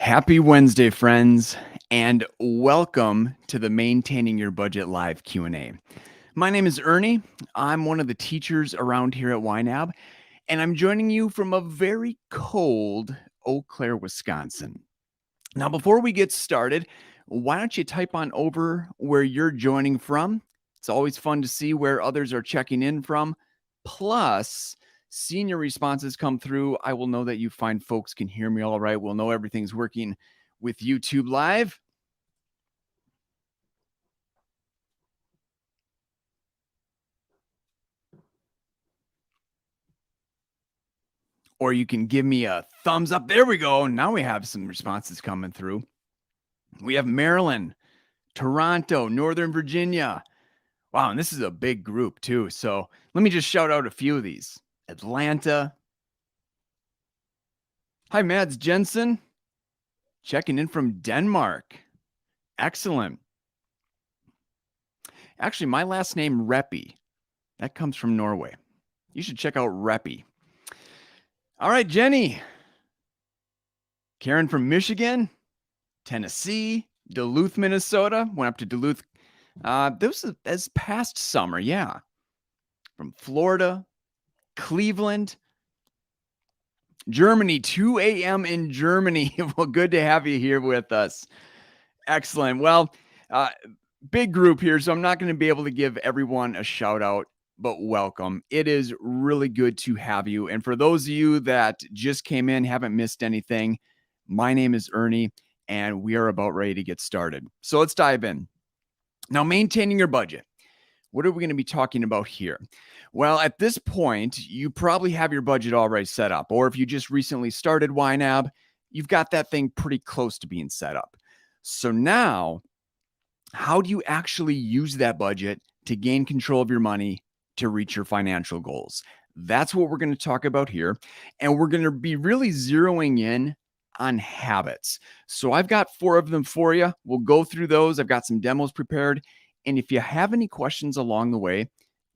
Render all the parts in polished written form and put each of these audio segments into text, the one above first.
Happy Wednesday, friends, and welcome to the Maintaining Your Budget Live Q&A. My name is Ernie. I'm one of the teachers around here at YNAB, and I'm joining you from a very cold Eau Claire, Wisconsin. Now, before we get started, why don't you type on over where you're joining from? It's always fun to see where others are checking in from. Plus, seeing your responses come through, I will know that you fine folks can hear me all right. We'll know everything's working with YouTube Live. Or you can give me a thumbs up. There we go. Now we have some responses coming through. We have Maryland, Toronto, Northern Virginia. Wow, and this is a big group too. So let me just shout out a few of these. Atlanta. Hi, Mads Jensen. Checking in from Denmark. Excellent. Actually, my last name, Reppy, that comes from Norway. You should check out Reppy. All right, Jenny. Karen from Michigan, Tennessee, Duluth, Minnesota. Went up to Duluth. This was as past summer, yeah. From Florida, Cleveland, Germany, 2 a.m. in Germany. Well, good to have you here with us. Excellent. Well, big group here, so I'm not going to be able to give everyone a shout out, but welcome. It is really good to have you. And for those of you that just came in, haven't missed anything, my name is Ernie, and we are about ready to get started. So let's dive in. Now, maintaining your budget. What are we going to be talking about here? Well, at this point, you probably have your budget already set up, or if you just recently started YNAB, you've got that thing pretty close to being set up. So now, how do you actually use that budget to gain control of your money to reach your financial goals? That's what we're going to talk about here. And we're going to be really zeroing in on habits. So I've got 4 of them for you. We'll go through those. I've got some demos prepared. And if you have any questions along the way,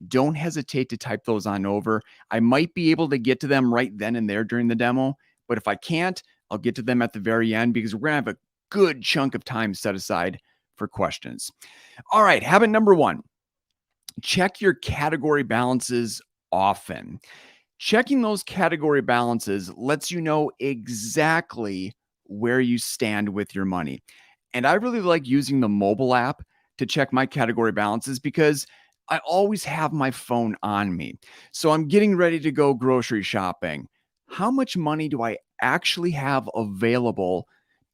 don't hesitate to type those on over. I might be able to get to them right then and there during the demo, but if I can't, I'll get to them at the very end because we're going to have a good chunk of time set aside for questions. All right, habit number 1, check your category balances often. Checking those category balances lets you know exactly where you stand with your money. And I really like using the mobile app to check my category balances because I always have my phone on me. So I'm getting ready to go grocery shopping. How much money do I actually have available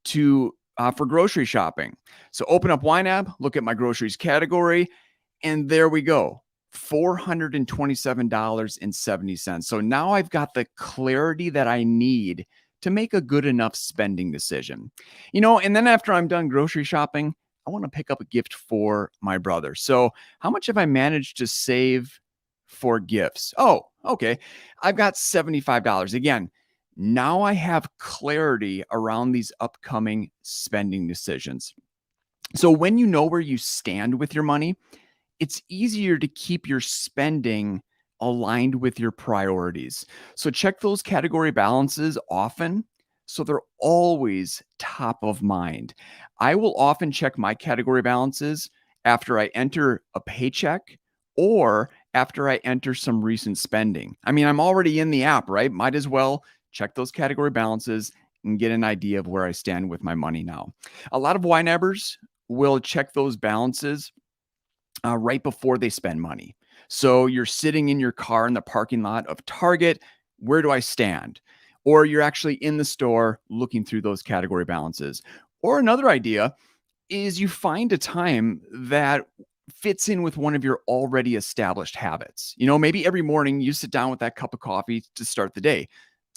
to for grocery shopping? So open up YNAB, look at my groceries category, and there we go. $427.70. So now I've got the clarity that I need to make a good enough spending decision. And then after I'm done grocery shopping, I want to pick up a gift for my brother. So how much have I managed to save for gifts? Oh, okay. I've got $75. Again, now I have clarity around these upcoming spending decisions. So when you know where you stand with your money, it's easier to keep your spending aligned with your priorities. So check those category balances often so they're always top of mind. I will often check my category balances after I enter a paycheck or after I enter some recent spending. I mean, I'm already in the app, right? Might as well check those category balances and get an idea of where I stand with my money now. A lot of YNABers will check those balances right before they spend money. So you're sitting in your car in the parking lot of Target. Where do I stand? Or you're actually in the store looking through those category balances. Or another idea is you find a time that fits in with one of your already established habits. Maybe every morning you sit down with that cup of coffee to start the day.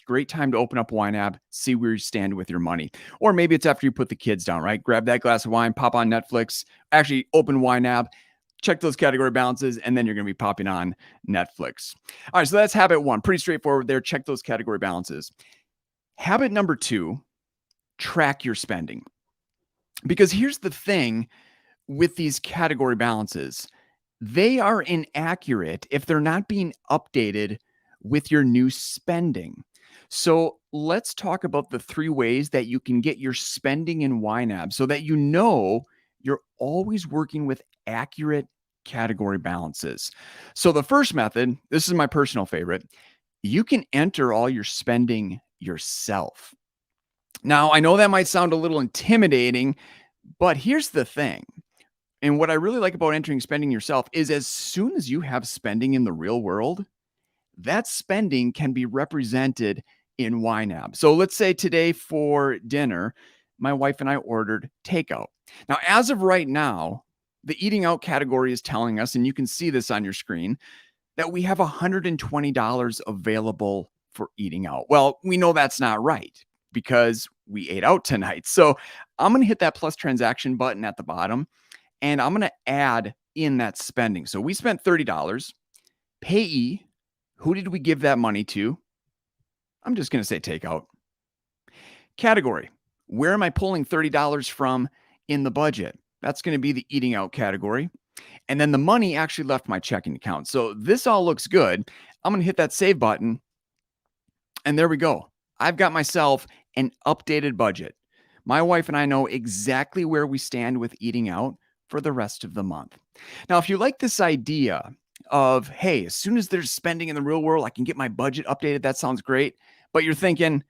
Great time to open up YNAB, see where you stand with your money. Or maybe it's after you put the kids down, right? Grab that glass of wine, pop on Netflix, actually open YNAB, check those category balances, and then you're going to be popping on Netflix. All right, so that's habit 1. Pretty straightforward there. Check those category balances. Habit number 2, track your spending. Because here's the thing with these category balances. They are inaccurate if they're not being updated with your new spending. So let's talk about the three ways that you can get your spending in YNAB so that you know you're always working with accurate category balances. So the first method, this is my personal favorite, you can enter all your spending yourself. Now, I know that might sound a little intimidating, but here's the thing. And what I really like about entering spending yourself is as soon as you have spending in the real world, that spending can be represented in YNAB. So let's say today for dinner, my wife and I ordered takeout. Now, as of right now, the eating out category is telling us, and you can see this on your screen, that we have $120 available for eating out. Well, we know that's not right because we ate out tonight. So I'm going to hit that plus transaction button at the bottom and I'm going to add in that spending. So we spent $30. Payee, who did we give that money to? I'm just going to say takeout. Category, where am I pulling $30 from in the budget? That's going to be the eating out category. And then the money actually left my checking account. So this all looks good. I'm going to hit that save button. And there we go. I've got myself an updated budget. My wife and I know exactly where we stand with eating out for the rest of the month. Now, if you like this idea of, hey, as soon as there's spending in the real world, I can get my budget updated, that sounds great. But you're thinking,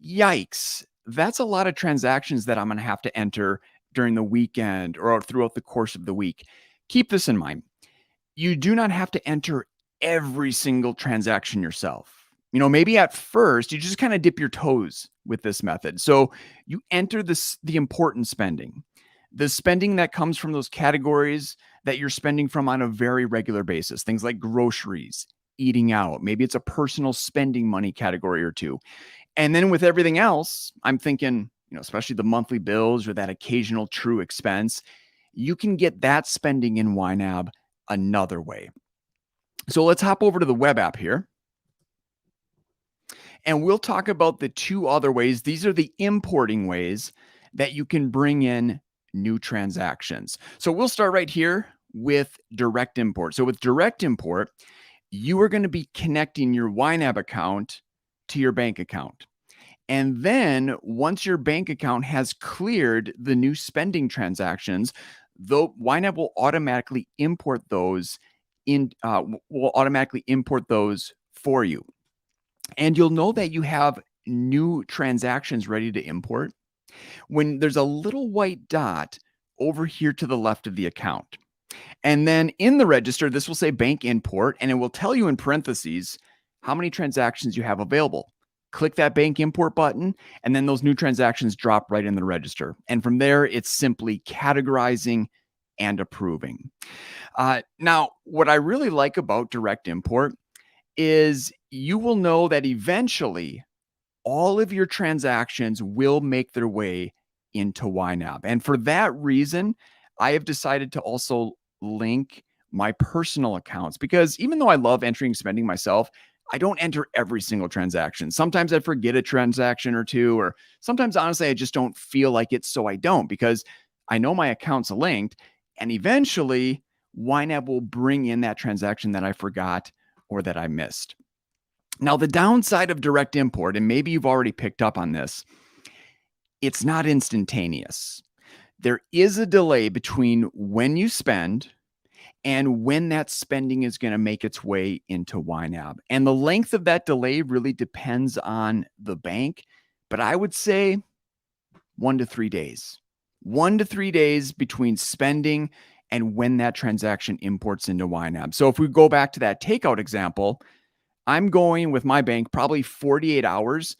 yikes, that's a lot of transactions that I'm going to have to enter during the weekend or throughout the course of the week. Keep this in mind. You do not have to enter every single transaction yourself. Maybe at first you just kind of dip your toes with this method. So you enter the important spending, the spending that comes from those categories that you're spending from on a very regular basis, things like groceries, eating out. Maybe it's a personal spending money category or two. And then with everything else, I'm thinking, especially the monthly bills or that occasional true expense, you can get that spending in YNAB another way. So let's hop over to the web app here. And we'll talk about the two other ways. These are the importing ways that you can bring in new transactions. So we'll start right here with direct import. So with direct import, you are going to be connecting your YNAB account to your bank account. And then once your bank account has cleared the new spending transactions, though YNAB will automatically import those for you. And you'll know that you have new transactions ready to import when there's a little white dot over here to the left of the account. And then in the register, this will say bank import, and it will tell you in parentheses how many transactions you have available. Click that bank import button, and then those new transactions drop right in the register. And from there, it's simply categorizing and approving. Now, what I really like about direct import is you will know that eventually all of your transactions will make their way into YNAB. And for that reason, I have decided to also link my personal accounts because even though I love entering spending myself, I don't enter every single transaction. Sometimes I forget a transaction or two, or sometimes honestly, I just don't feel like it. So I don't, because I know my account's linked and eventually YNAB will bring in that transaction that I forgot or that I missed. Now, the downside of direct import, and maybe you've already picked up on this, it's not instantaneous. There is a delay between when you spend and when that spending is going to make its way into YNAB. And the length of that delay really depends on the bank, but I would say 1 to 3 days. 1 to 3 days between spending and when that transaction imports into YNAB. So if we go back to that takeout example, I'm going with my bank probably 48 hours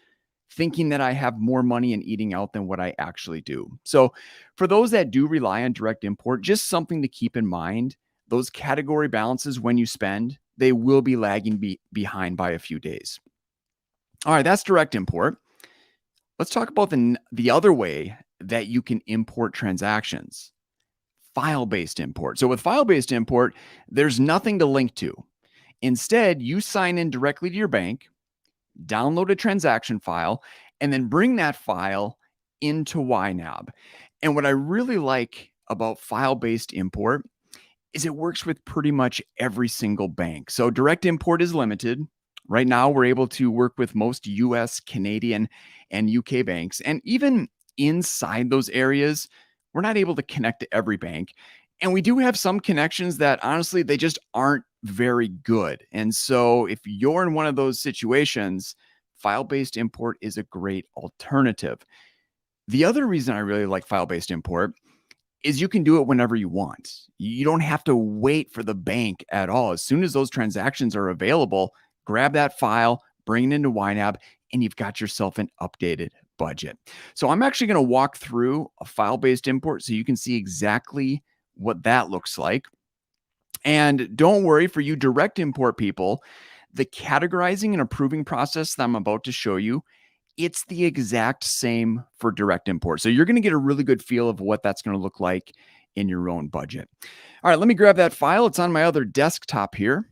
thinking that I have more money in eating out than what I actually do. So for those that do rely on direct import, just something to keep in mind, those category balances when you spend, they will be lagging behind by a few days. All right, that's direct import. Let's talk about the other way that you can import transactions. File-based import. So with file-based import, there's nothing to link to. Instead, you sign in directly to your bank, download a transaction file, and then bring that file into YNAB. And what I really like about file-based import is it works with pretty much every single bank. So direct import is limited. Right now, we're able to work with most US, Canadian, and UK banks. And even inside those areas, we're not able to connect to every bank. And we do have some connections that honestly, they just aren't very good. And so if you're in one of those situations, file-based import is a great alternative. The other reason I really like file-based import is you can do it whenever you want. You don't have to wait for the bank at all. As soon as those transactions are available, grab that file, bring it into YNAB, and you've got yourself an updated budget. So I'm actually going to walk through a file-based import so you can see exactly what that looks like. And don't worry, for you direct import people, the categorizing and approving process that I'm about to show you, it's the exact same for direct import. So you're going to get a really good feel of what that's going to look like in your own budget. All right, let me grab that file. It's on my other desktop here.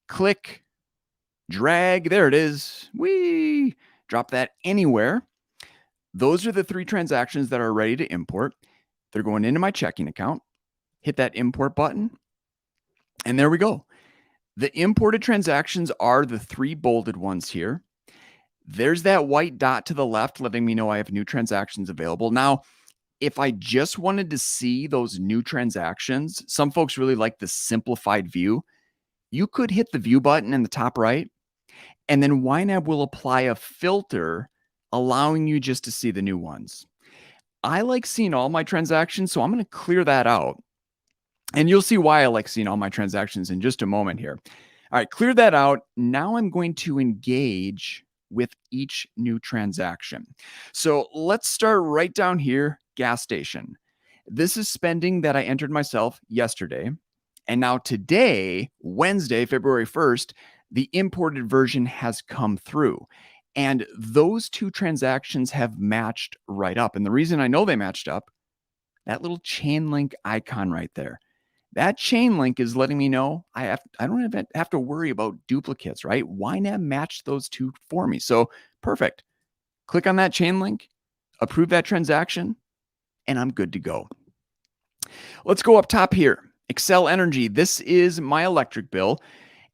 Click, drag, there it is. Whee! Drop that anywhere. Those are the 3 transactions that are ready to import. They're going into my checking account. Hit that import button. And there we go. The imported transactions are the 3 bolded ones here. There's that white dot to the left letting me know I have new transactions available. Now, if I just wanted to see those new transactions, some folks really like the simplified view. You could hit the view button in the top right, and then YNAB will apply a filter allowing you just to see the new ones. I like seeing all my transactions, so I'm going to clear that out. And you'll see why I like seeing all my transactions in just a moment here. All right, clear that out. Now I'm going to engage with each new transaction. So let's start right down here, gas station. This is spending that I entered myself yesterday. And now today, Wednesday, February 1st, the imported version has come through. And those 2 transactions have matched right up. And the reason I know they matched up, that little chain link icon right there. That chain link is letting me know I don't even have to worry about duplicates, right? YNAB matched those 2 for me. So perfect. Click on that chain link, approve that transaction, and I'm good to go. Let's go up top here. Xcel Energy. This is my electric bill,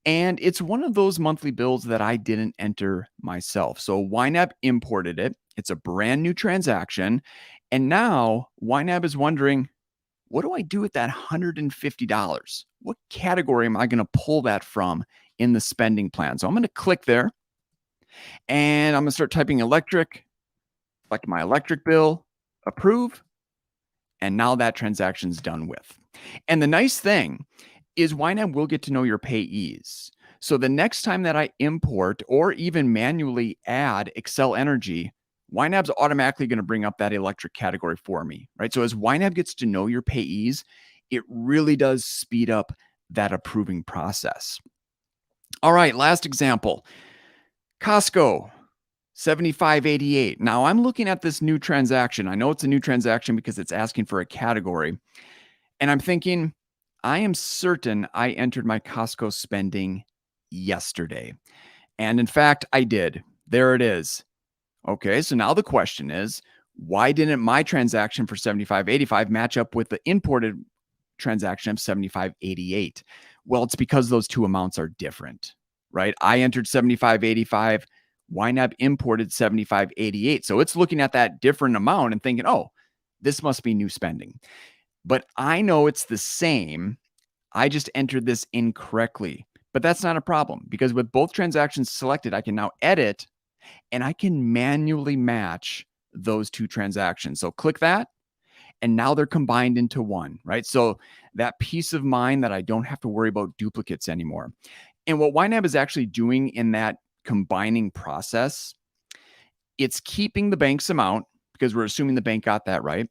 and it's one of those monthly bills that I didn't enter myself. So YNAB imported it. It's a brand new transaction. And now YNAB is wondering, what do I do with that $150? What category am I going to pull that from in the spending plan? So I'm going to click there and I'm going to start typing electric, select my electric bill, approve, and now that transaction's done with. And the nice thing is YNAB will get to know your payees. So the next time that I import or even manually add Xcel Energy, YNAB's automatically going to bring up that electric category for me, right? So as YNAB gets to know your payees, it really does speed up that approving process. All right, last example. Costco, $75.88. Now I'm looking at this new transaction. I know it's a new transaction because it's asking for a category. And I'm thinking, I am certain I entered my Costco spending yesterday. And in fact, I did. There it is. Okay, so now the question is, why didn't my transaction for $75.85 match up with the imported transaction of $75.88? Well, it's because those 2 amounts are different, right? I entered $75.85, YNAB imported $75.88. So it's looking at that different amount and thinking, oh, this must be new spending. But I know it's the same. I just entered this incorrectly. But that's not a problem because with both transactions selected, I can now edit and I can manually match those 2 transactions. So click that, and now they're combined into one, right? So that peace of mind that I don't have to worry about duplicates anymore. And what YNAB is actually doing in that combining process, it's keeping the bank's amount because we're assuming the bank got that right.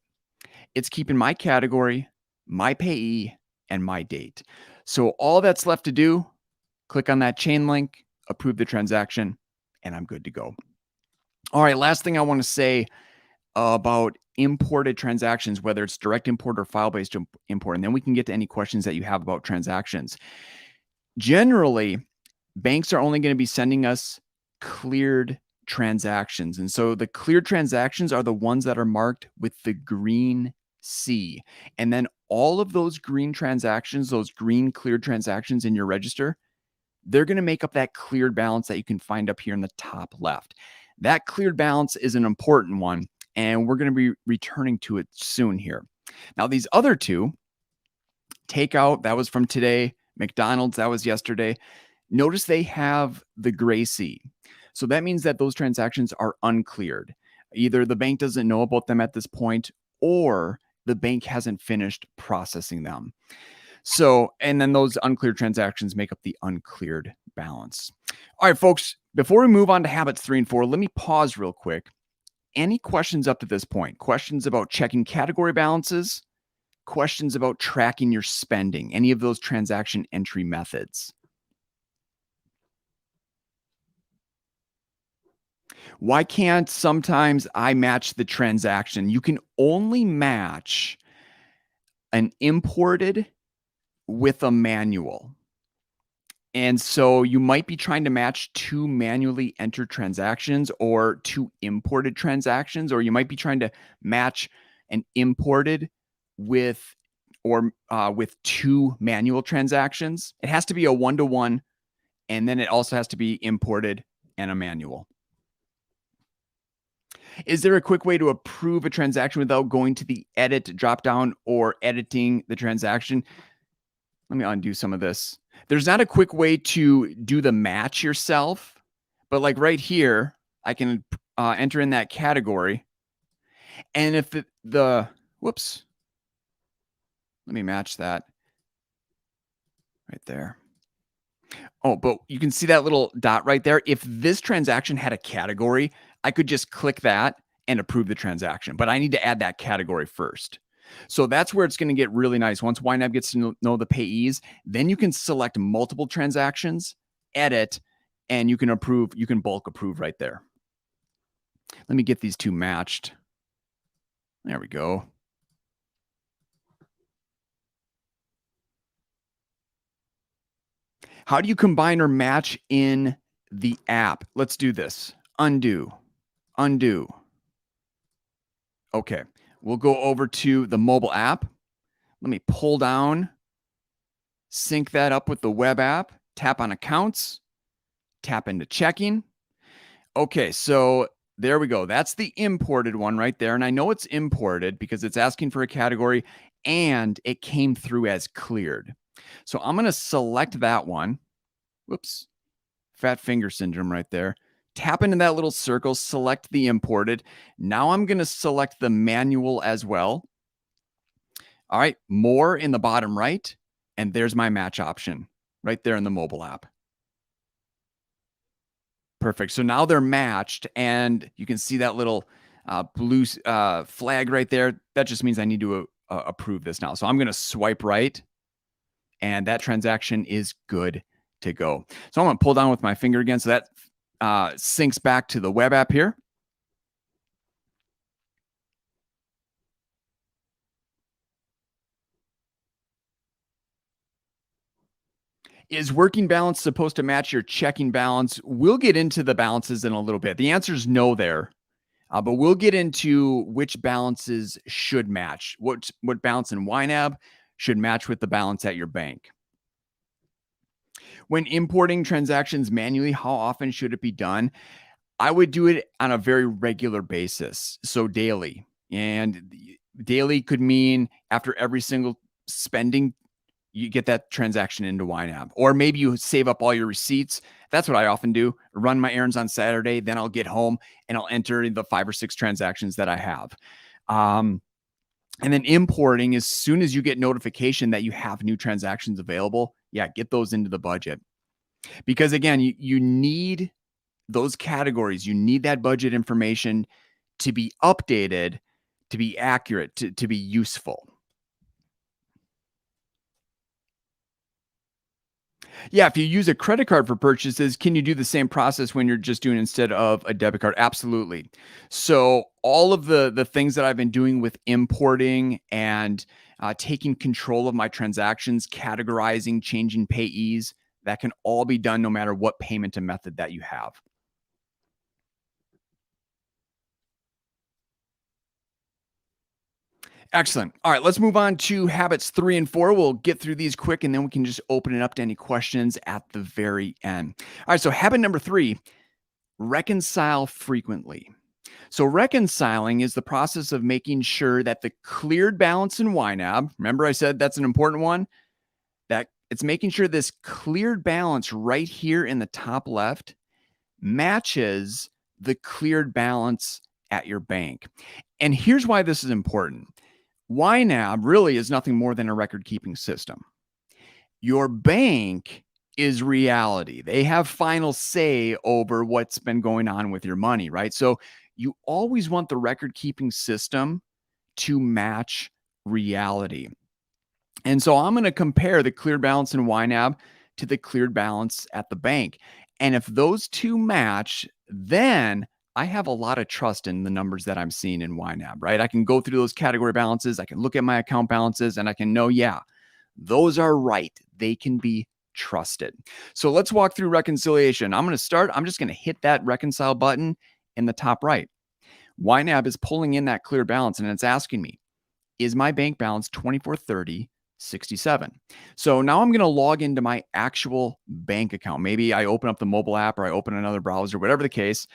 It's keeping my category, my payee, and my date. So all that's left to do, click on that chain link, approve the transaction, and I'm good to go. All right, last thing I want to say about imported transactions, whether it's direct import or file-based import, and then we can get to any questions that you have about transactions. Generally, banks are only going to be sending us cleared transactions. And so the cleared transactions are the ones that are marked with the green C. And then all of those green transactions, those green cleared transactions in your register, they're going to make up that cleared balance that you can find up here in the top left. That cleared balance is an important one, and we're going to be returning to it soon here. Now, these other two, takeout, that was from today, McDonald's, that was yesterday. Notice they have the gray C. So that means that those transactions are uncleared. Either the bank doesn't know about them at this point, or the bank hasn't finished processing them. So, and then those uncleared transactions make up the uncleared balance. All right, folks, before we move on to habits 3 and 4, let me pause real quick. Any questions up to this point? Questions about checking category balances? Questions about tracking your spending? Any of those transaction entry methods? Why can't sometimes I match the transaction? You can only match an imported with a manual. And so you might be trying to match two manually entered transactions or two imported transactions, or you might be trying to match an imported with with two manual transactions. It has to be a 1-to-1, and then it also has to be imported and a manual. Is there a quick way to approve a transaction without going to the edit dropdown or editing the transaction? Let me undo some of this. There's not a quick way to do the match yourself, but like right here, I can enter in that category. And if whoops, let me match that right there. Oh, but you can see that little dot right there. If this transaction had a category, I could just click that and approve the transaction, but I need to add that category first. So that's where it's going to get really nice. Once YNAB gets to know the payees, then you can select multiple transactions, edit, and you can approve. You can bulk approve right there. Let me get these two matched. There we go. How do you combine or match in the app? Let's do this. Undo. Undo. Okay. We'll go over to the mobile app. Let me pull down, sync that up with the web app, tap on accounts, tap into checking. Okay, so there we go. That's the imported one right there. And I know it's imported because it's asking for a category and it came through as cleared. So I'm going to select that one. Whoops, fat finger syndrome right there. Tap into that little circle, select the imported. Now I'm going to select the manual as well. All right, more in the bottom right. And there's my match option right there in the mobile app. Perfect. So now they're matched and you can see that little blue flag right there. That just means I need to approve this now. So I'm going to swipe right and that transaction is good to go. So I'm going to pull down with my finger again. So that syncs back to the web app here. Is working balance supposed to match your checking balance? We'll get into the balances in a little bit. The answer is no there, but we'll get into which balances should match. What balance in YNAB should match with the balance at your bank. When importing transactions manually, how often should it be done? I would do it on a very regular basis, so daily. And daily could mean after every single spending, you get that transaction into YNAB. Or maybe you save up all your receipts. That's what I often do. Run my errands on Saturday, then I'll get home and I'll enter the 5 or 6 transactions that I have. And then importing, as soon as you get notification that you have new transactions available, yeah, get those into the budget. Because again, you need those categories. You need that budget information to be updated, to be accurate, to be useful. Yeah, if you use a credit card for purchases, can you do the same process when you're just doing instead of a debit card? Absolutely. So all of the things that I've been doing with importing and taking control of my transactions, categorizing, changing payees, that can all be done no matter what payment method that you have. Excellent. All right, let's move on to habits 3 and 4. We'll get through these quick and then we can just open it up to any questions at the very end. All right, so habit number 3, reconcile frequently. So, reconciling is the process of making sure that the cleared balance in YNAB, remember I said that's an important one, that it's making sure this cleared balance right here in the top left matches the cleared balance at your bank. And here's why this is important. YNAB really is nothing more than a record keeping system. Your bank is reality. They have final say over what's been going on with your money, right? So you always want the record keeping system to match reality. And so I'm going to compare the cleared balance in YNAB to the cleared balance at the bank. And if those two match, then I have a lot of trust in the numbers that I'm seeing in YNAB, right? I can go through those category balances. I can look at my account balances and I can know, yeah, those are right. They can be trusted. So let's walk through reconciliation. I'm just going to hit that reconcile button in the top right. YNAB is pulling in that clear balance and it's asking me, is my bank balance 2430.67? So now I'm going to log into my actual bank account. Maybe I open up the mobile app or I open another browser, whatever the case.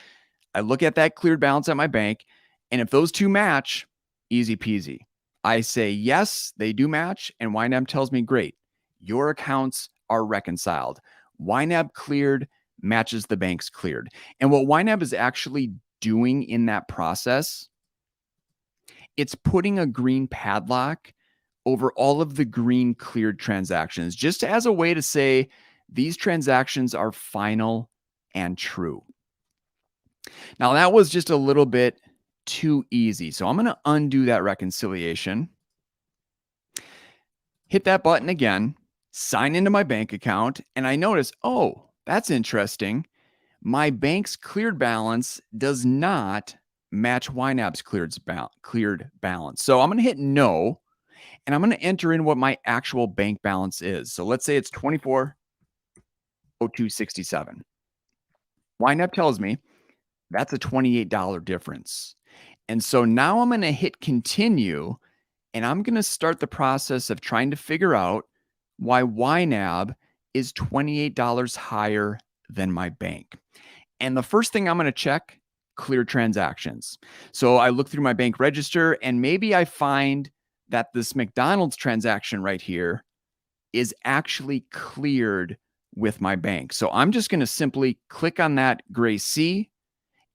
I look at that cleared balance at my bank, and if those two match, easy peasy. I say, yes, they do match, and YNAB tells me, great, your accounts are reconciled. YNAB cleared matches the bank's cleared. And what YNAB is actually doing in that process, it's putting a green padlock over all of the green cleared transactions, just as a way to say these transactions are final and true. Now, that was just a little bit too easy. So I'm going to undo that reconciliation, hit that button again, sign into my bank account, and I notice, oh, that's interesting. My bank's cleared balance does not match YNAB's cleared balance. So I'm going to hit no, and I'm going to enter in what my actual bank balance is. So let's say it's 2402.67. YNAB tells me that's a $28 difference. And so now I'm going to hit continue, and I'm going to start the process of trying to figure out why YNAB is $28 higher than my bank. And the first thing I'm going to check, clear transactions. So I look through my bank register, and maybe I find that this McDonald's transaction right here is actually cleared with my bank. So I'm just going to simply click on that gray C,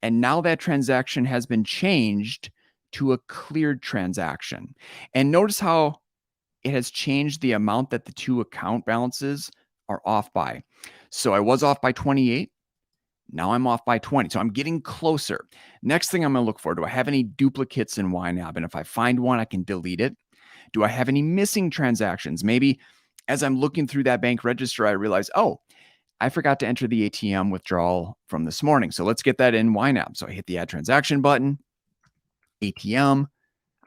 and now that transaction has been changed to a cleared transaction. And notice how it has changed the amount that the two account balances are off by. So I was off by 28. Now I'm off by 20. So I'm getting closer. Next thing I'm going to look for, do I have any duplicates in YNAB? And if I find one, I can delete it. Do I have any missing transactions? Maybe as I'm looking through that bank register, I realize, oh, I forgot to enter the ATM withdrawal from this morning. So let's get that in YNAB. So I hit the add transaction button, ATM.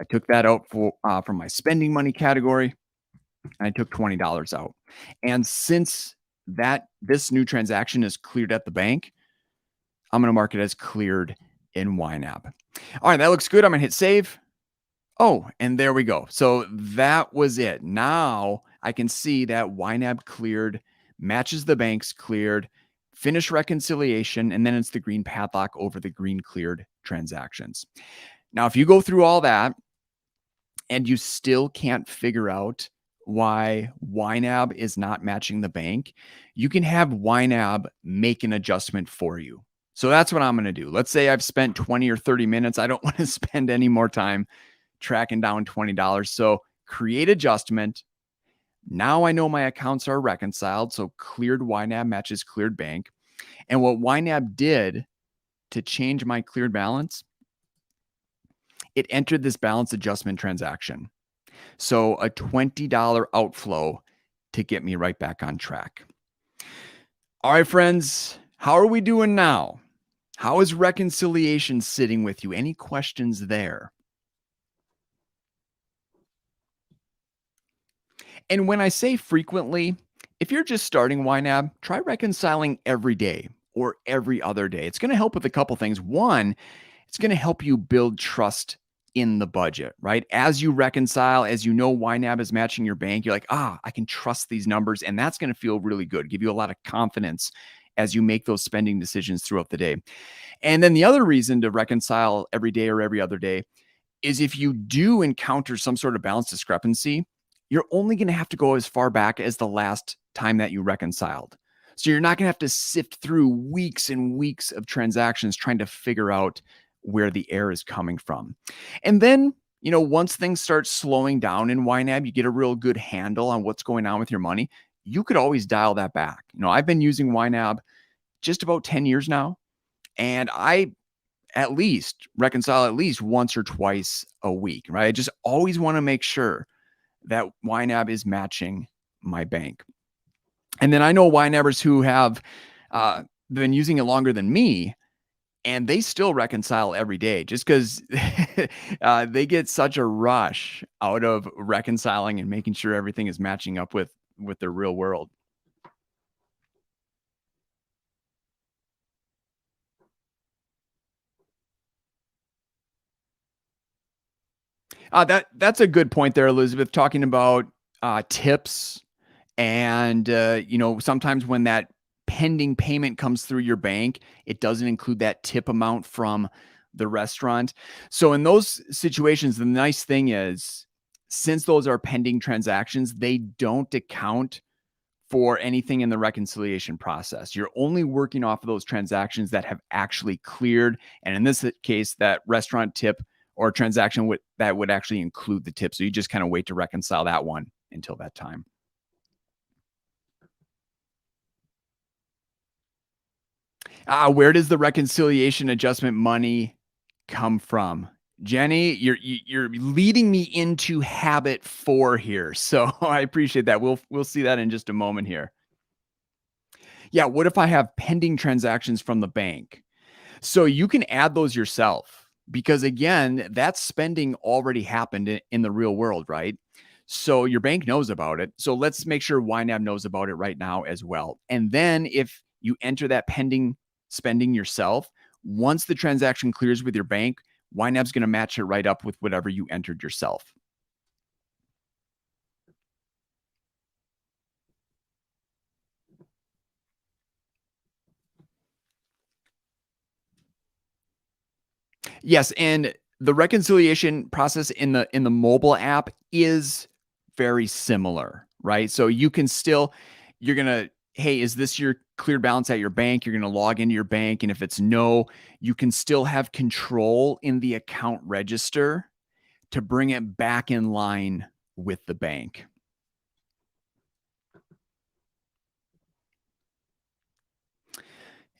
I took that out from my spending money category, and I took $20 out. And since this new transaction is cleared at the bank, I'm going to mark it as cleared in YNAB. All right, that looks good. I'm going to hit save. Oh, and there we go. So that was it. Now I can see that YNAB cleared matches the bank's cleared, finish reconciliation, and then it's the green padlock over the green cleared transactions. Now, if you go through all that and you still can't figure out why YNAB is not matching the bank, you can have YNAB make an adjustment for you. So that's what I'm going to do. Let's say I've spent 20 or 30 minutes. I don't want to spend any more time tracking down $20. So create adjustment. Now I know my accounts are reconciled. So cleared YNAB matches cleared bank. And what YNAB did to change my cleared balance, it entered this balance adjustment transaction. So a $20 outflow to get me right back on track. All right, friends, how are we doing now? How is reconciliation sitting with you? Any questions there? And when I say frequently, if you're just starting YNAB, try reconciling every day or every other day. It's going to help with a couple things. One, it's going to help you build trust in the budget, right? As you reconcile, as you know YNAB is matching your bank, you're like, I can trust these numbers. And that's going to feel really good, give you a lot of confidence as you make those spending decisions throughout the day. And then the other reason to reconcile every day or every other day is if you do encounter some sort of balance discrepancy, you're only going to have to go as far back as the last time that you reconciled. So you're not going to have to sift through weeks and weeks of transactions trying to figure out where the error is coming from. And then, once things start slowing down in YNAB, you get a real good handle on what's going on with your money. You could always dial that back. I've been using YNAB just about 10 years now, and I at least reconcile at least once or twice a week, right? I just always want to make sure that YNAB is matching my bank. And then I know YNABers who have been using it longer than me, and they still reconcile every day just because they get such a rush out of reconciling and making sure everything is matching up with their real world. That's a good point there, Elizabeth, talking about tips. And, sometimes when that pending payment comes through your bank, it doesn't include that tip amount from the restaurant. So in those situations, the nice thing is, since those are pending transactions, they don't account for anything in the reconciliation process. You're only working off of those transactions that have actually cleared. And in this case, that restaurant tip or transaction that would actually include the tip. So you just kind of wait to reconcile that one until that time. Where does the reconciliation adjustment money come from? Jenny, you're leading me into habit 4 here. So I appreciate that. We'll see that in just a moment here. Yeah, what if I have pending transactions from the bank? So you can add those yourself because again, that spending already happened in the real world, right? So your bank knows about it. So let's make sure YNAB knows about it right now as well. And then if you enter that pending spending yourself, once the transaction clears with your bank, YNAB's going to match it right up with whatever you entered yourself. Yes, and the reconciliation process in the mobile app is very similar, right? So you can still, you're gonna, hey, is this your cleared balance at your bank? You're gonna log into your bank, and if it's no, you can still have control in the account register to bring it back in line with the bank.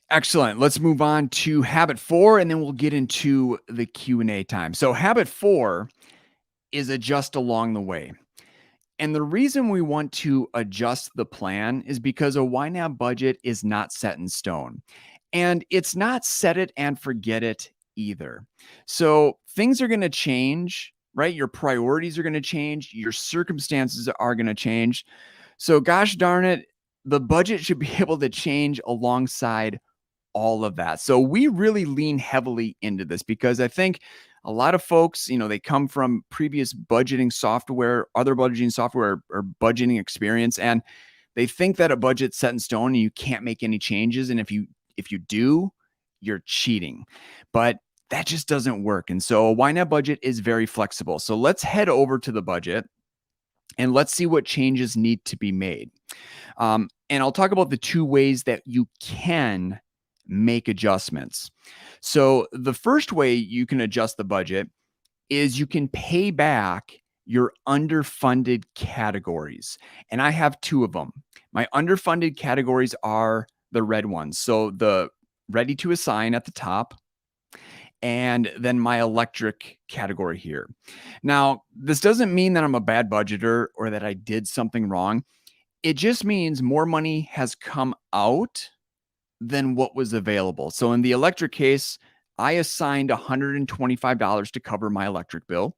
Excellent. Let's move on to habit 4, and then we'll get into the Q&A time. So habit 4 is adjust along the way. And the reason we want to adjust the plan is because a YNAB budget is not set in stone. And it's not set it and forget it either. So things are going to change, right? Your priorities are going to change. Your circumstances are going to change. So gosh darn it, the budget should be able to change alongside all of that. So we really lean heavily into this because I think a lot of folks, they come from previous budgeting software, other budgeting software or budgeting experience, and they think that a budget's set in stone and you can't make any changes. And if you do, you're cheating. But that just doesn't work. And so a YNAB budget is very flexible. So let's head over to the budget and let's see what changes need to be made. And I'll talk about the 2 ways that you can make adjustments. So the first way you can adjust the budget is you can pay back your underfunded categories. And I have 2 of them. My underfunded categories are the red ones. So the ready to assign at the top, and then my electric category here. Now, this doesn't mean that I'm a bad budgeter or that I did something wrong. It just means more money has come out than what was available. So in the electric case, I assigned $125 to cover my electric bill.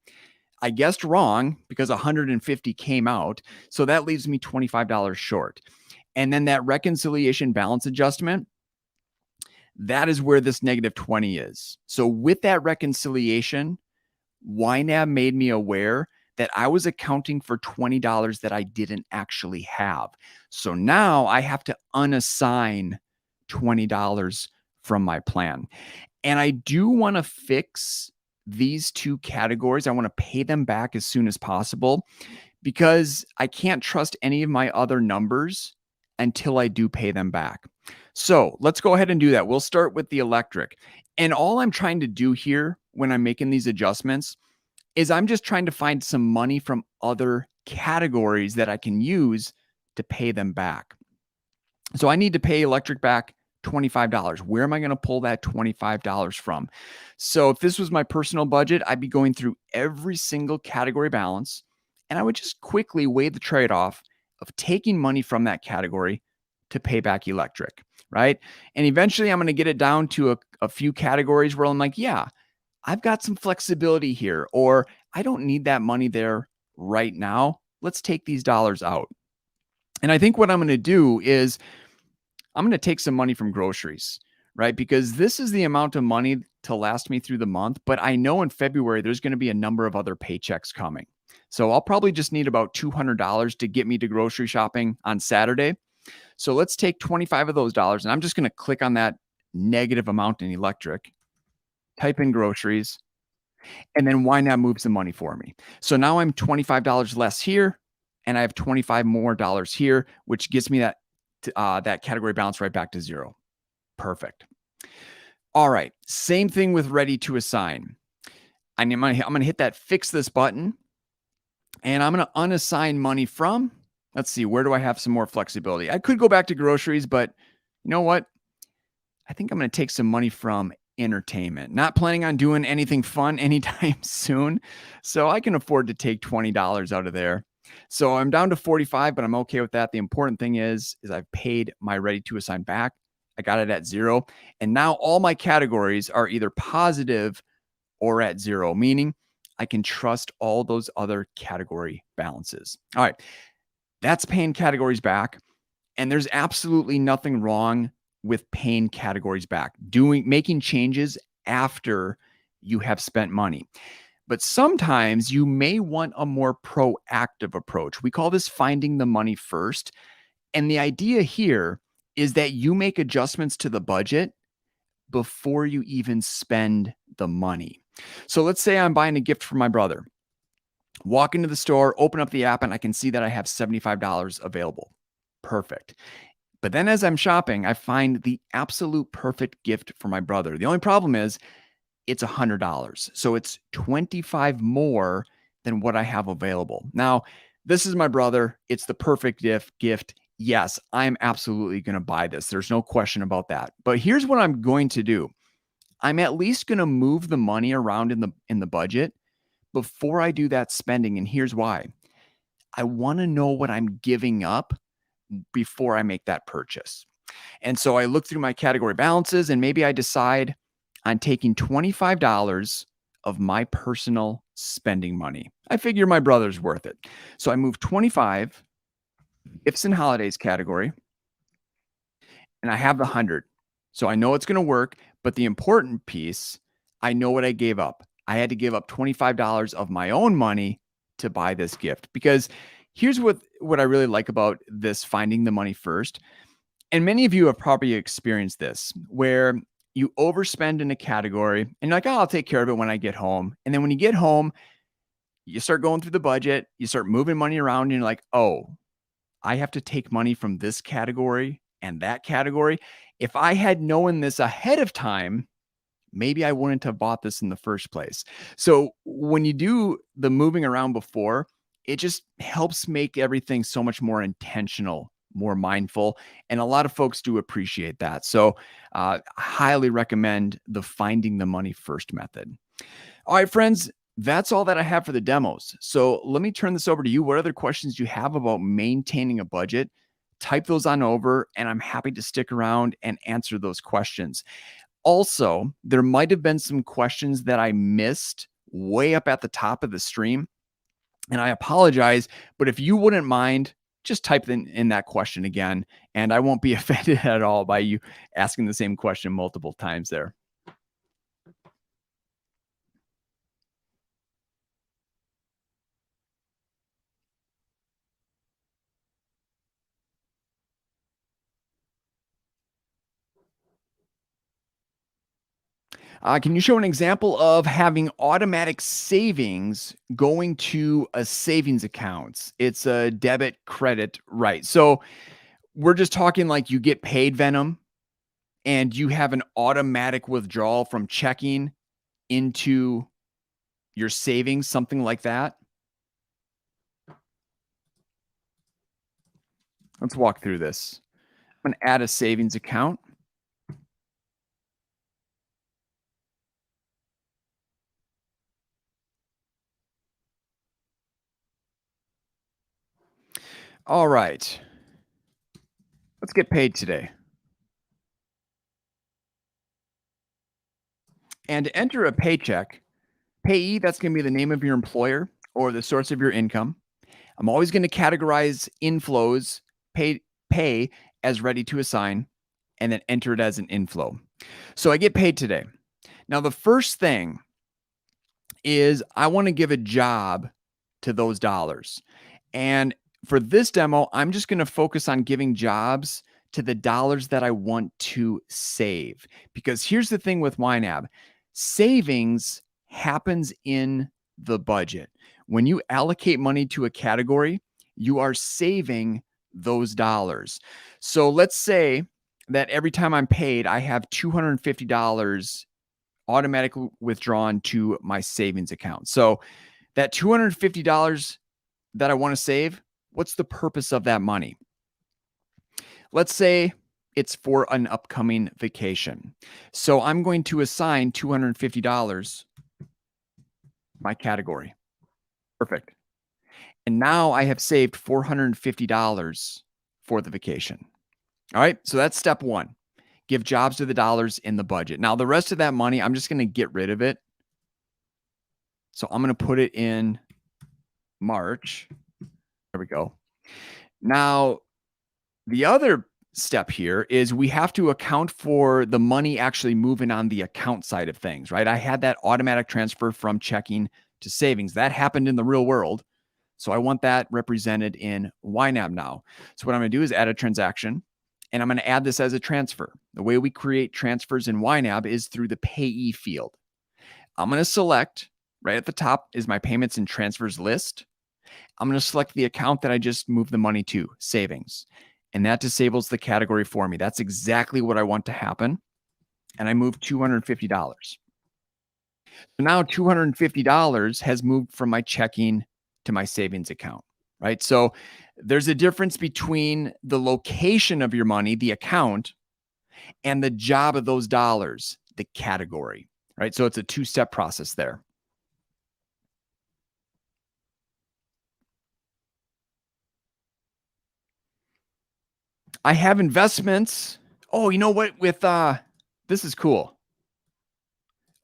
I guessed wrong because 150 came out. So that leaves me $25 short. And then that reconciliation balance adjustment, that is where this negative 20 is. So with that reconciliation, YNAB made me aware that I was accounting for $20 that I didn't actually have. So now I have to unassign $20 from my plan. And I do want to fix these two categories. I want to pay them back as soon as possible because I can't trust any of my other numbers until I do pay them back. So let's go ahead and do that. We'll start with the electric. And all I'm trying to do here when I'm making these adjustments is I'm just trying to find some money from other categories that I can use to pay them back. So I need to pay electric back $25. Where am I going to pull that $25 from? So if this was my personal budget, I'd be going through every single category balance, and I would just quickly weigh the trade-off of taking money from that category to pay back electric, right? And eventually I'm going to get it down to a few categories where I'm like, yeah, I've got some flexibility here, or I don't need that money there right now. Let's take these dollars out. And I think what I'm going to do is I'm going to take some money from groceries, right? Because this is the amount of money to last me through the month. But I know in February, there's going to be a number of other paychecks coming. So I'll probably just need about $200 to get me to grocery shopping on Saturday. So let's take 25 of those dollars. And I'm just going to click on that negative amount in electric, type in groceries, and then YNAB moves the money for me. So now I'm $25 less here, and I have 25 more dollars here, which gets me that category balance right back to zero. Perfect. All right. Same thing with ready to assign. I'm going to hit that fix this button, and I'm going to unassign money from, let's see, where do I have some more flexibility? I could go back to groceries, but you know what? I think I'm going to take some money from entertainment. Not planning on doing anything fun anytime soon, so I can afford to take $20 out of there. So I'm down to 45, but I'm okay with that. The important thing is I've paid my ready to assign back. I got it at zero. And now all my categories are either positive or at zero, meaning I can trust all those other category balances. All right. That's paying categories back. And there's absolutely nothing wrong with paying categories back, making changes after you have spent money. But sometimes you may want a more proactive approach. We call this finding the money first. And the idea here is that you make adjustments to the budget before you even spend the money. So let's say I'm buying a gift for my brother. Walk into the store, open up the app, and I can see that I have $75 available. Perfect. But then as I'm shopping, I find the absolute perfect gift for my brother. The only problem is it's $100. So it's 25 more than what I have available. Now, this is my brother. It's the perfect gift. Yes, I'm absolutely going to buy this. There's no question about that. But here's what I'm going to do. I'm at least going to move the money around in the budget before I do that spending. And here's why. I want to know what I'm giving up before I make that purchase. And so I look through my category balances and maybe I decide on taking $25 of my personal spending money. I figure my brother's worth it. So I move 25 gifts and holidays category, and I have the 100. So I know it's going to work, but the important piece, I know what I gave up. I had to give up $25 of my own money to buy this gift, because here's what I really like about this finding the money first. And many of you have probably experienced this, where you overspend in a category and you're like, oh, I'll take care of it when I get home. And then when you get home, you start going through the budget, you start moving money around, and you're like, oh, I have to take money from this category and that category. If I had known this ahead of time, maybe I wouldn't have bought this in the first place. So when you do the moving around before, it just helps make everything so much more intentional, more mindful. And a lot of folks do appreciate that. So I highly recommend the finding the money first method. All right, friends, that's all that I have for the demos. So let me turn this over to you. What other questions do you have about maintaining a budget? Type those on over, and I'm happy to stick around and answer those questions. Also, there might have been some questions that I missed way up at the top of the stream, and I apologize, but if you wouldn't mind, just type in that question again, and I won't be offended at all by you asking the same question multiple times there. Can you show an example of having automatic savings going to a savings account? It's a debit credit, right? So we're just talking like you get paid, Venom, and you have an automatic withdrawal from checking into your savings, something like that. Let's walk through this. I'm going to add a savings account. All right. Let's get paid today. And to enter a paycheck, payee, that's going to be the name of your employer or the source of your income. I'm always going to categorize inflows, pay as ready to assign, and then enter it as an inflow. So I get paid today. Now, the first thing is I want to give a job to those dollars. And for this demo, I'm just going to focus on giving jobs to the dollars that I want to save. Because here's the thing with YNAB, savings happens in the budget. When you allocate money to a category, you are saving those dollars. So let's say that every time I'm paid, I have $250 automatically withdrawn to my savings account. So that $250 that I want to save, what's the purpose of that money? Let's say it's for an upcoming vacation. So I'm going to assign $250 my category. Perfect. And now I have saved $450 for the vacation. All right. So that's step one. Give jobs to the dollars in the budget. Now, the rest of that money, I'm just going to get rid of it. So I'm going to put it in March. There we go. Now, the other step here is we have to account for the money actually moving on the account side of things, right? I had that automatic transfer from checking to savings. That happened in the real world. So I want that represented in YNAB now. So what I'm going to do is add a transaction, and I'm going to add this as a transfer. The way we create transfers in YNAB is through the payee field. I'm going to select right at the top is my payments and transfers list. I'm going to select the account that I just moved the money to, savings. And that disables the category for me. That's exactly what I want to happen. And I moved $250. So now $250 has moved from my checking to my savings account, right? So there's a difference between the location of your money, the account, and the job of those dollars, the category, right? So it's a two-step process there. I have investments. Oh, you know what? With this is cool.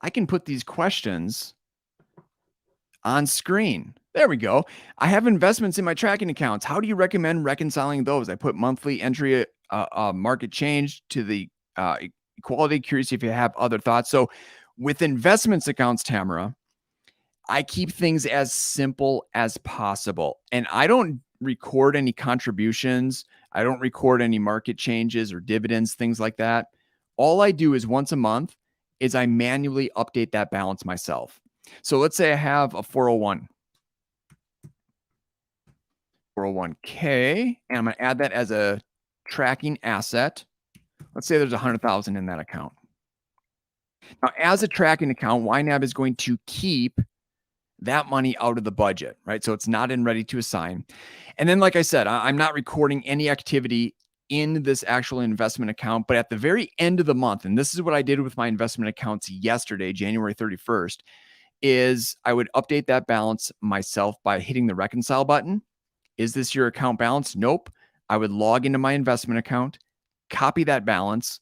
I can put these questions on screen. There we go. I have investments in my tracking accounts. How do you recommend reconciling those? I put monthly entry, market change to the equality. Curious if you have other thoughts. So with investments accounts, Tamara, I keep things as simple as possible. And I don't record any contributions. I don't record any market changes or dividends, things like that. All I do is once a month is I manually update that balance myself. So let's say I have a 401k, and I'm going to add that as a tracking asset. Let's say there's 100,000 in that account. Now, as a tracking account, YNAB is going to keep that money out of the budget, right? So it's not in ready to assign. And then, like I said, I'm not recording any activity in this actual investment account, but at the very end of the month, and this is what I did with my investment accounts yesterday, January 31st, is I would update that balance myself by hitting the reconcile button. Is this your account balance? Nope. I would log into my investment account, copy that balance,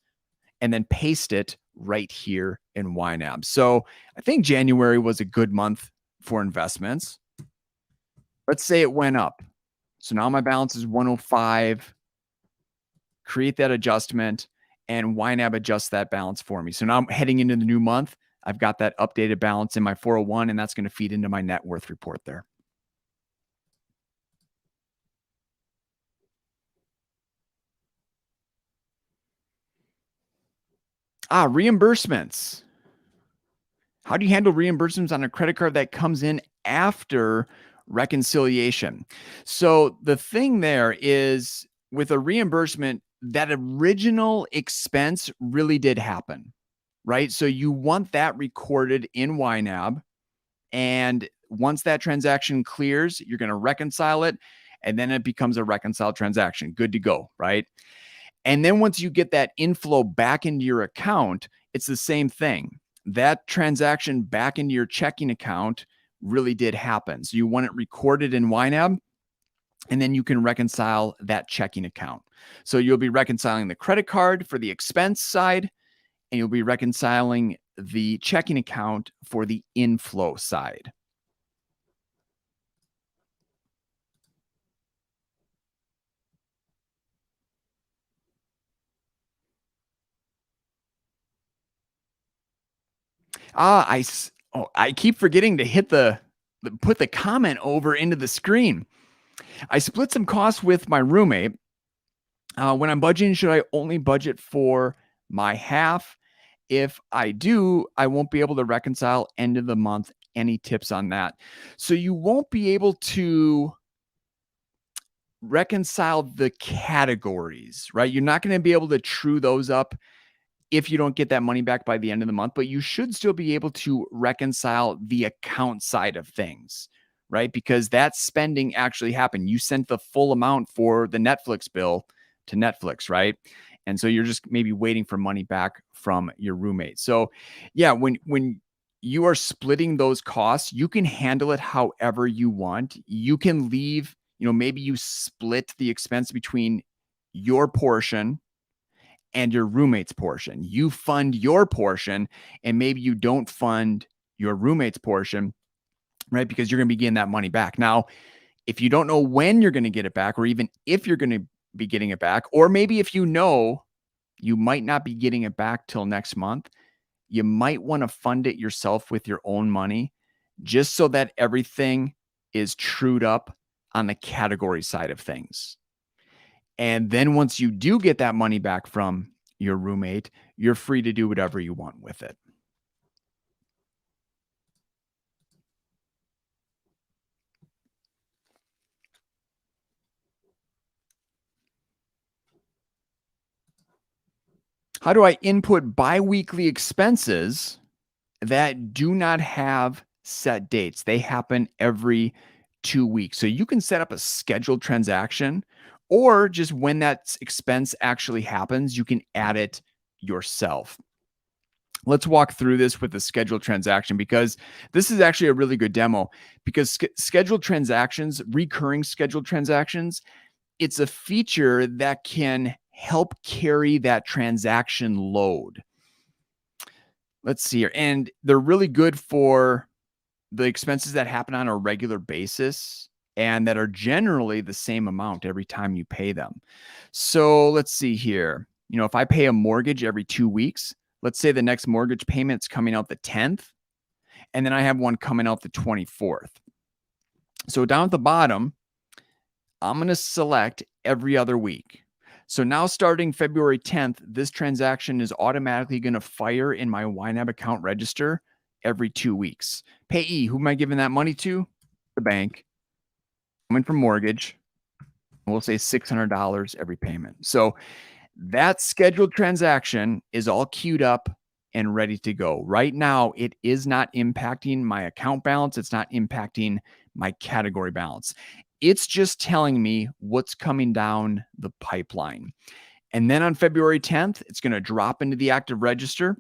and then paste it right here in YNAB. So I think January was a good month for investments. Let's say it went up. So now my balance is 105. Create that adjustment, and YNAB adjusts that balance for me. So now I'm heading into the new month. I've got that updated balance in my 401, and that's going to feed into my net worth report there. Reimbursements. How do you handle reimbursements on a credit card that comes in after reconciliation? So the thing there is with a reimbursement, that original expense really did happen, right? So you want that recorded in YNAB. And once that transaction clears, you're going to reconcile it. And then it becomes a reconciled transaction. Good to go, right? And then once you get that inflow back into your account, it's the same thing. That transaction back into your checking account really did happen. So you want it recorded in YNAB, and then you can reconcile that checking account. So you'll be reconciling the credit card for the expense side, and you'll be reconciling the checking account for the inflow side. I keep forgetting to hit put the comment over into the screen. I split some costs with my roommate. When I'm budgeting, should I only budget for my half? If I do, I won't be able to reconcile end of the month. Any tips on that? So you won't be able to reconcile the categories, right? You're not going to be able to true those up if you don't get that money back by the end of the month, but you should still be able to reconcile the account side of things, right? Because that spending actually happened. You sent the full amount for the Netflix bill to Netflix, right? And so you're just maybe waiting for money back from your roommate. So, yeah, when you are splitting those costs, you can handle it however you want. You can leave, maybe you split the expense between your portion and your roommate's portion. You fund your portion, and maybe you don't fund your roommate's portion, right? Because you're going to be getting that money back. Now, if you don't know when you're going to get it back, or even if you're going to be getting it back, or maybe if you know you might not be getting it back till next month, you might want to fund it yourself with your own money, just so that everything is trued up on the category side of things. And then once you do get that money back from your roommate, you're free to do whatever you want with it. How do I input biweekly expenses that do not have set dates? They happen every 2 weeks. So you can set up a scheduled transaction, or just when that expense actually happens, you can add it yourself. Let's walk through this with the scheduled transaction, because this is actually a really good demo. Because scheduled transactions, recurring scheduled transactions, it's a feature that can help carry that transaction load. Let's see here. And they're really good for the expenses that happen on a regular basis and that are generally the same amount every time you pay them. So let's see here. If I pay a mortgage every 2 weeks, let's say the next mortgage payment's coming out the 10th, and then I have one coming out the 24th. So down at the bottom, I'm going to select every other week. So now starting February 10th, this transaction is automatically going to fire in my YNAB account register every 2 weeks. Payee, who am I giving that money to? The bank. Coming from mortgage. We'll say $600 every payment. So that scheduled transaction is all queued up and ready to go. Right now, it is not impacting my account balance. It's not impacting my category balance. It's just telling me what's coming down the pipeline. And then on February 10th, it's going to drop into the active register.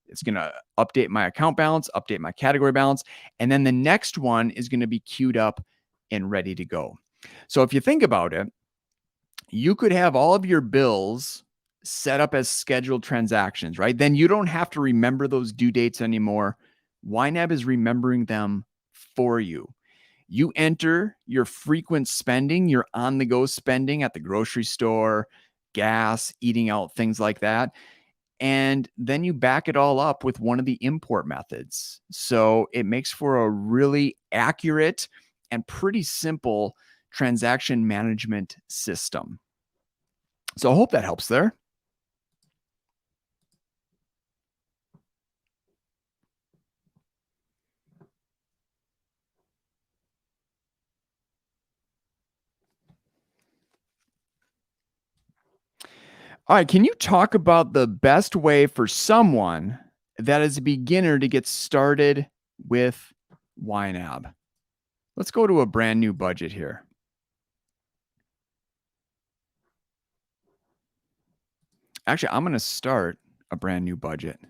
It's going to update my account balance, update my category balance. And then the next one is going to be queued up and ready to go. So if you think about it, you could have all of your bills set up as scheduled transactions, right? Then you don't have to remember those due dates anymore. YNAB is remembering them for you. You enter your frequent spending, your on-the-go spending at the grocery store, gas, eating out, things like that. And then you back it all up with one of the import methods. So it makes for a really accurate and pretty simple transaction management system. So I hope that helps there. All right, can you talk about the best way for someone that is a beginner to get started with YNAB? Let's go to a brand new budget here. Actually, I'm going to start a brand new budget.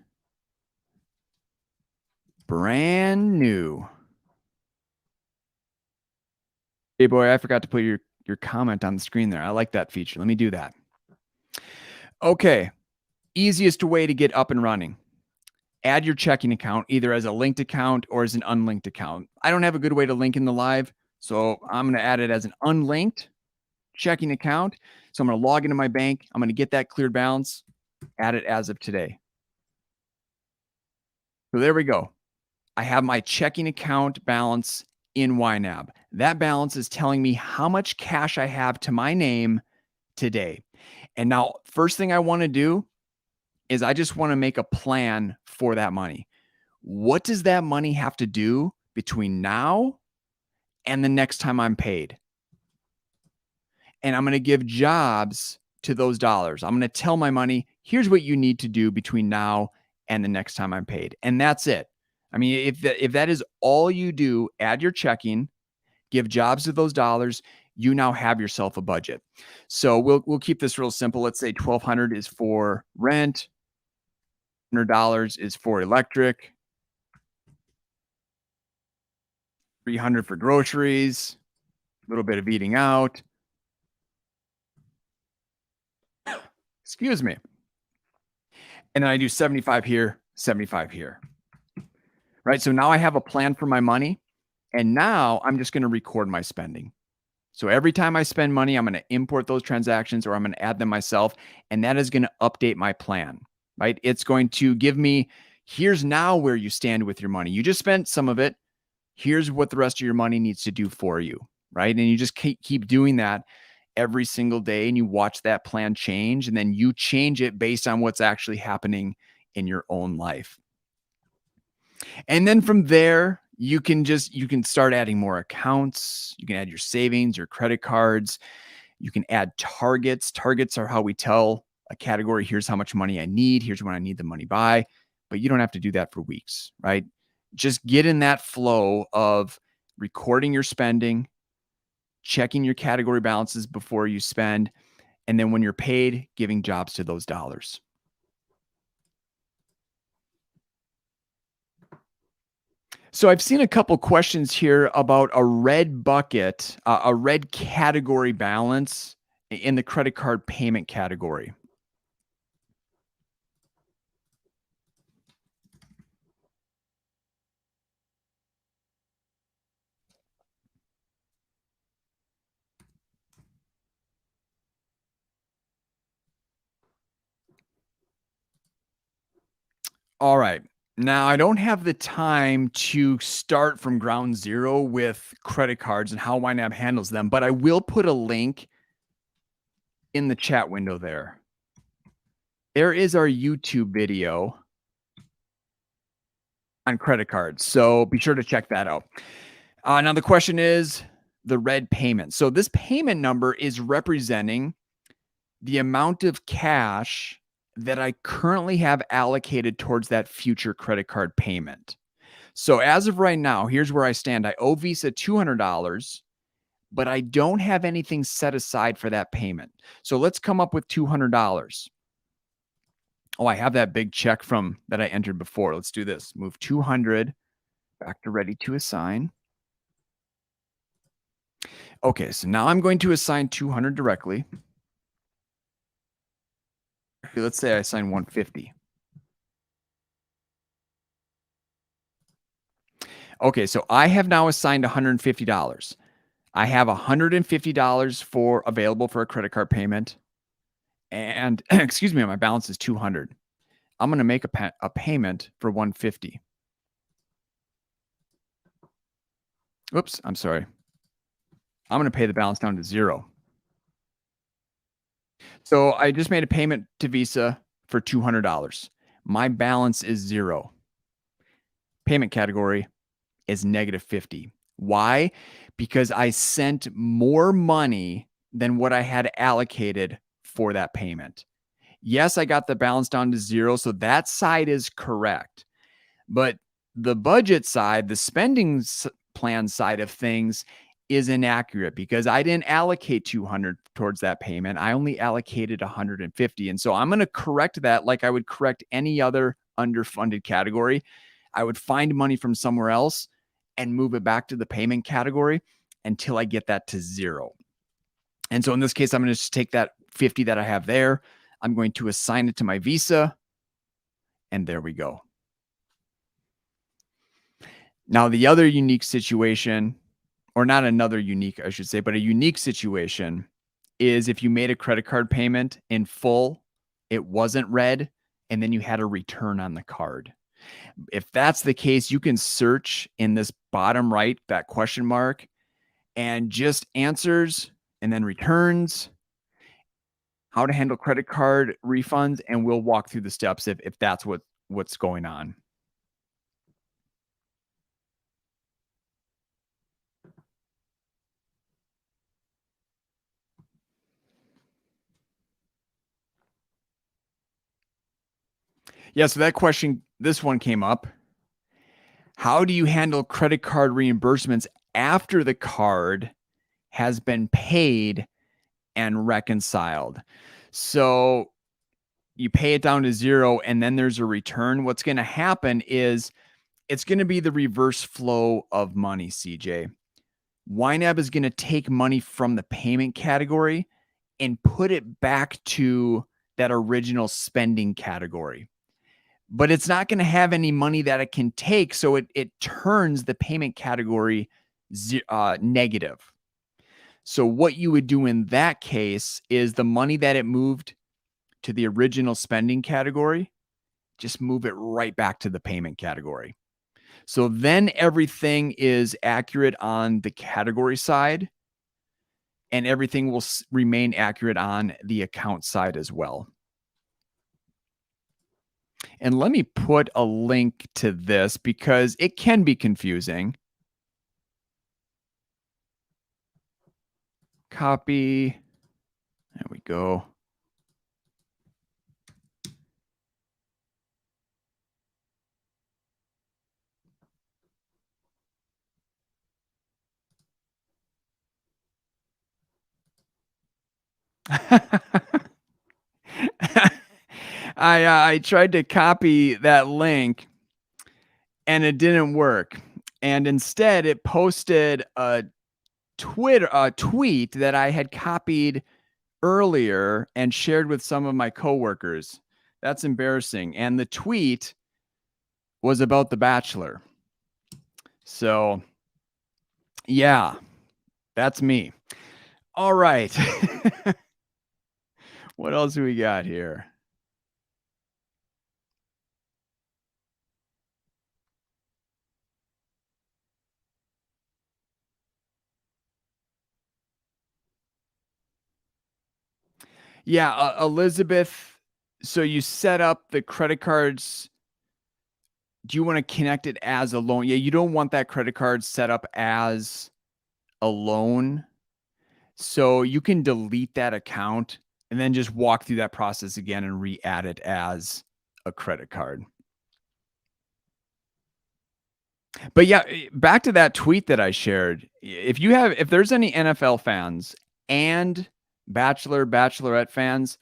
Brand new. Hey, boy, I forgot to put your comment on the screen there. I like that feature. Let me do that. Okay. Easiest way to get up and running. Add your checking account either as a linked account or as an unlinked account. I don't have a good way to link in the live, so I'm going to add it as an unlinked checking account. So I'm going to log into my bank. I'm going to get that cleared balance, add it as of today. So there we go. I have my checking account balance in YNAB. That balance is telling me how much cash I have to my name today. And now, first thing I want to do is I just want to make a plan for that money. What does that money have to do between now and the next time I'm paid? And I'm going to give jobs to those dollars. I'm going to tell my money, here's what you need to do between now and the next time I'm paid. And that's it. I mean, if that is all you do, add your checking, give jobs to those dollars, you now have yourself a budget. So we'll keep this real simple. Let's say $1,200 is for rent, $100 is for electric, $300 for groceries, a little bit of eating out. Excuse me. And then I do 75 here, 75 here. Right? So now I have a plan for my money, and now I'm just going to record my spending. So every time I spend money, I'm going to import those transactions or I'm going to add them myself, and that is going to update my plan, right? It's going to give me, here's now where you stand with your money. You just spent some of it. Here's what the rest of your money needs to do for you, right? And you just keep doing that every single day, and you watch that plan change, and then you change it based on what's actually happening in your own life. And then from there, you can start adding more accounts. You can add your savings, your credit cards. You can add targets. Targets are how we tell a category, here's how much money I need. Here's when I need the money by. But you don't have to do that for weeks, right? Just get in that flow of recording your spending, checking your category balances before you spend, and then when you're paid, giving jobs to those dollars. So I've seen a couple questions here about a red bucket, a red category balance in the credit card payment category. All right. Now, I don't have the time to start from ground zero with credit cards and how YNAB handles them, but I will put a link in the chat window there. There is our YouTube video on credit cards, so be sure to check that out. Now, the question is the red payment. So this payment number is representing the amount of cash that I currently have allocated towards that future credit card payment. So as of right now, here's where I stand. I owe Visa $200, but I don't have anything set aside for that payment. So let's come up with $200. Oh, I have that big check from that I entered before. Let's do this. Move 200 back to ready to assign. Okay, so now I'm going to assign 200 directly. Let's say I assign 150. Okay, so I have now assigned $150. I have $150 for available for a credit card payment. And excuse me, my balance is 200. I'm going to make a payment for 150. Oops, I'm sorry. I'm going to pay the balance down to 0. So I just made a payment to Visa for $200. My balance is 0. Payment category is -50. Why? Because I sent more money than what I had allocated for that payment. Yes, I got the balance down to 0, so that side is correct. But the budget side, the spending plan side of things is inaccurate because I didn't allocate 200 towards that payment. I only allocated 150. And so I'm going to correct that like I would correct any other underfunded category. I would find money from somewhere else and move it back to the payment category until I get that to 0. And so in this case, I'm going to just take that 50 that I have there. I'm going to assign it to my Visa. And there we go. Now, the other unique situation, or not another unique, I should say, but a unique situation is if you made a credit card payment in full, it wasn't read, and then you had a return on the card. If that's the case, you can search in this bottom right, that question mark, and just answers and then returns, how to handle credit card refunds, and we'll walk through the steps if that's what's going on. Yeah, so that question, this one came up. How do you handle credit card reimbursements after the card has been paid and reconciled? So you pay it down to 0 and then there's a return. What's going to happen is it's going to be the reverse flow of money, CJ. YNAB is going to take money from the payment category and put it back to that original spending category. But it's not going to have any money that it can take. So it turns the payment category negative. So what you would do in that case is the money that it moved to the original spending category, just move it right back to the payment category. So then everything is accurate on the category side, and everything will remain accurate on the account side as well. And let me put a link to this because it can be confusing. Copy. There we go. I tried to copy that link and it didn't work. And instead it posted a tweet that I had copied earlier and shared with some of my coworkers. That's embarrassing. And the tweet was about The Bachelor. So yeah, that's me. All right. What else do we got here? Yeah, Elizabeth. So you set up the credit cards. Do you want to connect it as a loan? Yeah, you don't want that credit card set up as a loan. So you can delete that account and then just walk through that process again and re-add it as a credit card. But yeah, back to that tweet that I shared. If there's any NFL fans and Bachelorette fans,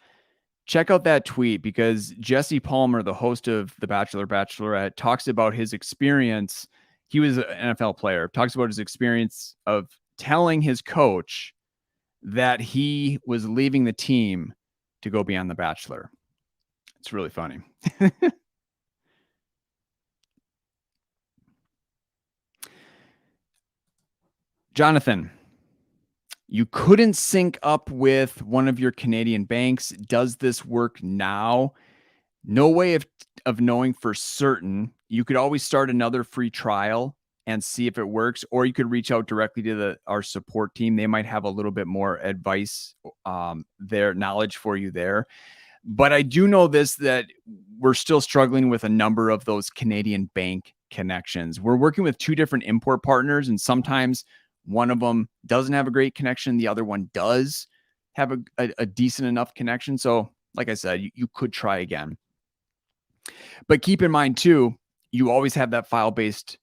check out that tweet because Jesse Palmer, the host of The Bachelorette, talks about his experience. He was an NFL player, talks about his experience of telling his coach that he was leaving the team to go be on The Bachelor. It's really funny. Jonathan, you couldn't sync up with one of your Canadian banks. Does this work now? No way of knowing for certain. You could always start another free trial and see if it works, or you could reach out directly to our support team. They might have a little bit more advice, their knowledge for you there. But I do know that we're still struggling with a number of those Canadian bank connections. We're working with 2 different import partners, and sometimes one of them doesn't have a great connection. The other one does have a decent enough connection. So like I said, you could try again. But keep in mind too, you always have that file-based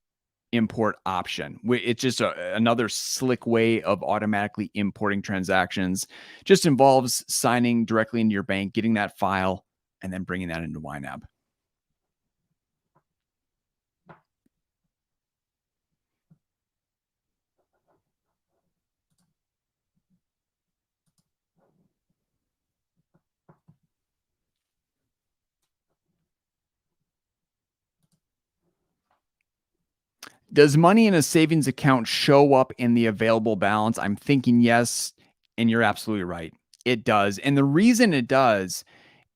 import option. It's just another slick way of automatically importing transactions. Just involves signing directly into your bank, getting that file, and then bringing that into YNAB. Does money in a savings account show up in the available balance? I'm thinking yes, and you're absolutely right. It does. And the reason it does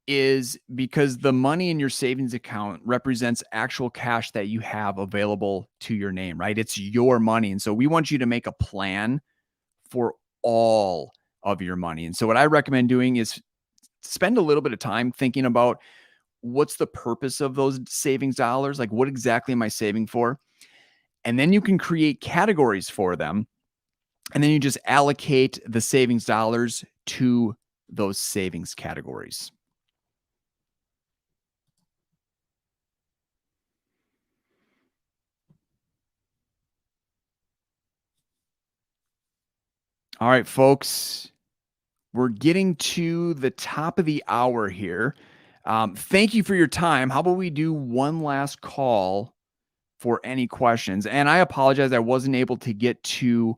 is because the money in your savings account represents actual cash that you have available to your name, right? It's your money. And so we want you to make a plan for all of your money. And so what I recommend doing is spend a little bit of time thinking about what's the purpose of those savings dollars? Like, what exactly am I saving for? And then you can create categories for them. And then you just allocate the savings dollars to those savings categories. All right, folks, we're getting to the top of the hour here. Thank you for your time. How about we do one last call for any questions? And I apologize, I wasn't able to get to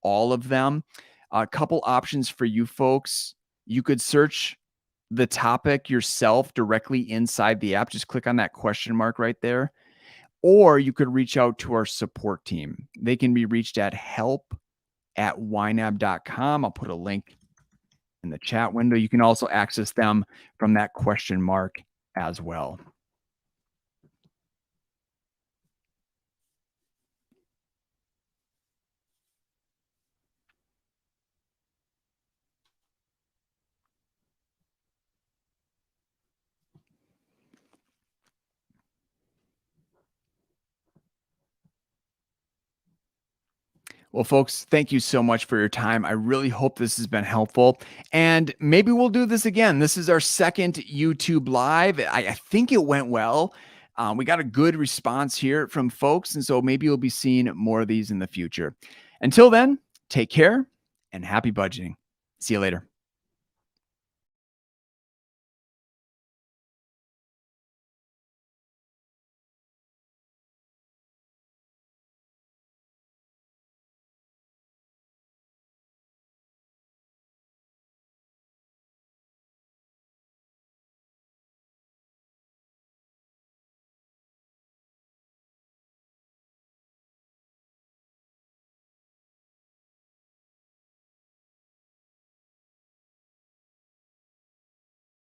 all of them. A couple options for you folks. You could search the topic yourself directly inside the app. Just click on that question mark right there. Or you could reach out to our support team. They can be reached at help@ynab.com. I'll put a link in the chat window. You can also access them from that question mark as well. Well, folks, thank you so much for your time. I really hope this has been helpful. And maybe we'll do this again. This is our second YouTube Live. I think it went well. We got a good response here from folks. And so maybe you'll be seeing more of these in the future. Until then, take care and happy budgeting. See you later.